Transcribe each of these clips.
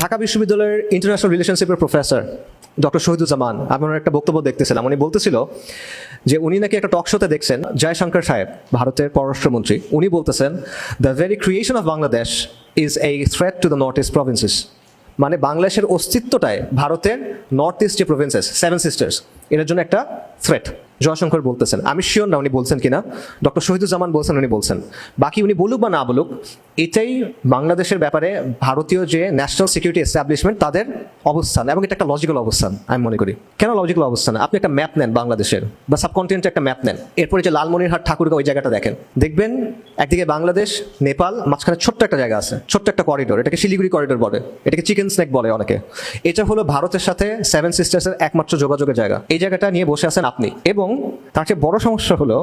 ঢাকা বিশ্ববিদ্যালয়ের ইন্টারন্যাশনাল রিলেশনশিপের professor doctor Shahiduzzaman, আমি ওনার একটা বক্তব্য দেখতেছিলাম। উনি বলতেছিল যে উনি নাকি একটা টক শোতে দেখছেন জয়শঙ্কর সাহেব, ভারতের পররাষ্ট্রমন্ত্রী, উনি বলতেছেন the very creation of Bangladesh is a threat to the north east provinces. মানে বাংলাদেশের অস্তিত্বটাই ভারতের নর্থ ইস্ট যে প্রভিন্সেস, সেভেন সিস্টার্স, এটার জন্য একটা থ্রেট। জয়শঙ্কর বলতেছেন, আমি শিওর না উনি বলছেন কিনা, ডক্টর শহীদুজ্জামান বলছেন উনি বলছেন। বাকি উনি বলুক বা না বলুক, এটাই বাংলাদেশের ব্যাপারে ভারতীয় যে ন্যাশনাল সিকিউরিটি এস্টাবলিশমেন্ট তাদের অবস্থান, এবং এটা একটা লজিক্যাল অবস্থান আমি মনে করি। কেন লজিক্যাল অবস্থান? আপনি একটা ম্যাপ নেন বাংলাদেশের বা সাবকন্টিনেন্টের একটা ম্যাপ নেন, এরপরে যে লালমনিরহাট ঠাকুরগাঁও ওই জায়গাটা দেখেন, দেখবেন একদিকে বাংলাদেশ, নেপাল, মাঝখানে ছোট্ট একটা জায়গা আছে, ছোট্ট একটা করিডোর, এটাকে শিলিগুড়ি করিডোর বলে, এটাকে চিকেন স্নেক বলে অনেকে। এটা হলো ভারতের সাথে সেভেন সিস্টার্সের একমাত্র যোগাযোগের জায়গা। এই জায়গাটা নিয়ে বসে আছেন আপনি। এবং তার চেয়ে বড় সমস্যা হলো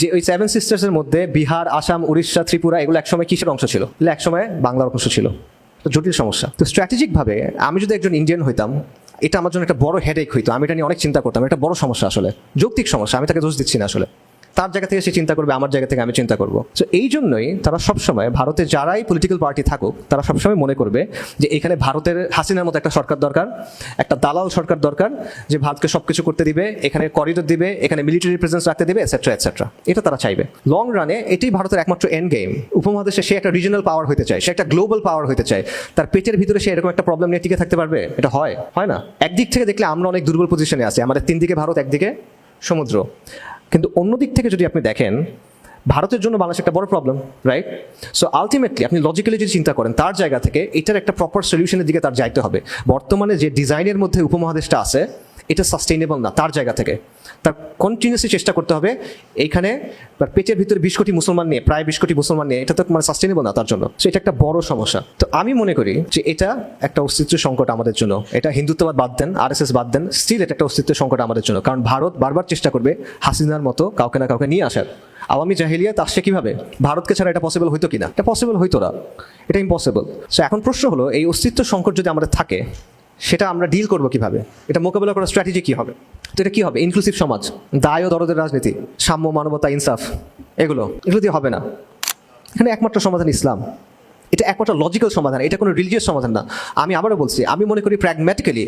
যে ওই সেভেন সিস্টার্সের মধ্যে বিহার, আসাম, উড়িষ্যা, ত্রিপুরা, এগুলো একসময় কিসের অংশ ছিল? এগুলো একসময় বাংলার অংশ ছিল। তো জটিল সমস্যা। তো স্ট্র্যাটেজিকভাবে আমি যদি একজন ইন্ডিয়ান হইতাম, এটা আমার জন্য একটা বড় হেডেক হইতো। আমি এটা নিয়ে অনেক চিন্তা করতাম। এটা বড় সমস্যা, আসলে যৌক্তিক সমস্যা, আমি তাকে দোষ দিচ্ছি না। আসলে তার জায়গা থেকে সে চিন্তা করবে, আমার জায়গা থেকে আমি চিন্তা করবো। তো এই জন্যই তারা সবসময়, ভারতে যারাই পলিটিক্যাল পার্টি থাকুক, তারা সবসময় মনে করবে যে এখানে ভারতের হাসিনার মতো একটা সরকার দরকার, একটা দালাল সরকার দরকার, যে ভারতকে সবকিছু করতে দিবে, এখানে করিডোর দিবে, এখানে মিলিটারি প্রেজেন্স রাখতে দিবে, এটসেট্রা এটসেট্রা। এটা তারা চাইবে। লং রানে এটাই ভারতের একমাত্র এন্ড গেম। উপমহাদেশে সে একটা রিজনাল পাওয়ার হতে চায়, সে একটা গ্লোবাল পাওয়ার হতে চায়। তার পেটের ভিতরে সে এরকম একটা প্রবলেম নিয়ে টিকে থাকতে পারবে? এটা হয় না। একদিক থেকে দেখলে আমরা অনেক দুর্বল পজিশনে আছি, আমাদের তিন দিকে ভারত, একদিকে সমুদ্র। কিন্তু অন্য দিক থেকে যদি আপনি দেখেন, ভারতের জন্য বাংলাদেশ একটা বড় প্রবলেম, রাইট? সো আলটিমেটলি আপনি লজিক্যালি যদি চিন্তা করেন, তার জায়গা থেকে এটার একটা প্রপার সলিউশনের দিকে তার যাইতে হবে। বর্তমানে যে ডিজাইনের মধ্যে উপমহাদেশটা আছে, এটা সাস্টেইনেবল না। তার জায়গা থেকে তার কন্টিনিউসলি চেষ্টা করতে হবে। এইখানে পেটের ভিতরে 20 কোটি মুসলমান নিয়ে, প্রায় 20 কোটি মুসলমান নিয়ে, এটা তো মানে সাস্টেইনেবল না তার জন্য। সো এটা একটা বড় সমস্যা। তো আমি মনে করি যে এটা একটা অস্তিত্ব সংকট আমাদের জন্য। এটা হিন্দুত্ববাদ বাদ দেন, RSS বাদ দেন, স্টিল এটা একটা অস্তিত্ব সংকট আমাদের জন্য। কারণ ভারত বারবার চেষ্টা করবে হাসিনার মতো কাউকে না কাউকে নিয়ে আসার। আওয়ামী জাহিলিয়াত আসছে কিভাবে? ভারতকে ছাড়া এটা পসিবল হইতো কিনা? এটা পসিবল হইতো না, এটা ইম্পসিবল। সো এখন প্রশ্ন হলো, এই অস্তিত্ব সংকট যদি আমাদের থাকে, সেটা আমরা ডিল করবো কিভাবে? এটা মোকাবেলা করার স্ট্র্যাটেজি কি হবে? তো এটা কি হবে? ইনক্লুসিভ সমাজ, দায় ও দরদের রাজনীতি, সাম্য, মানবতা, ইনসাফ, এগুলো দিয়ে হবে না। এখানে একমাত্র সমাধান ইসলাম। এটা একমাত্র লজিক্যাল সমাধান, এটা কোনো রিলিজিয়াস সমাধান না। আমি আবারও বলছি, আমি মনে করি প্র্যাগম্যাটিক্যালি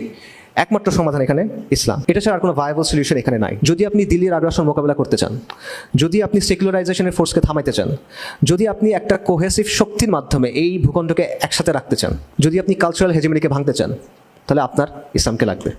একমাত্র সমাধান এখানে ইসলাম। এটা ছাড়া আর কোনো ভায়াবল সলিউশন এখানে নাই। যদি আপনি দিল্লির আগ্রাসন মোকাবেলা করতে চান, যদি আপনি সেকুলারাইজেশনের ফোর্সকে থামাইতে চান, যদি আপনি একটা কোহেসিভ শক্তির মাধ্যমে এই ভূখণ্ডকে একসাথে রাখতে চান, যদি আপনি কালচারাল হেজিমনিকে ভাঙতে চান, তাহলে আপনার ইসলামকে লাগবে।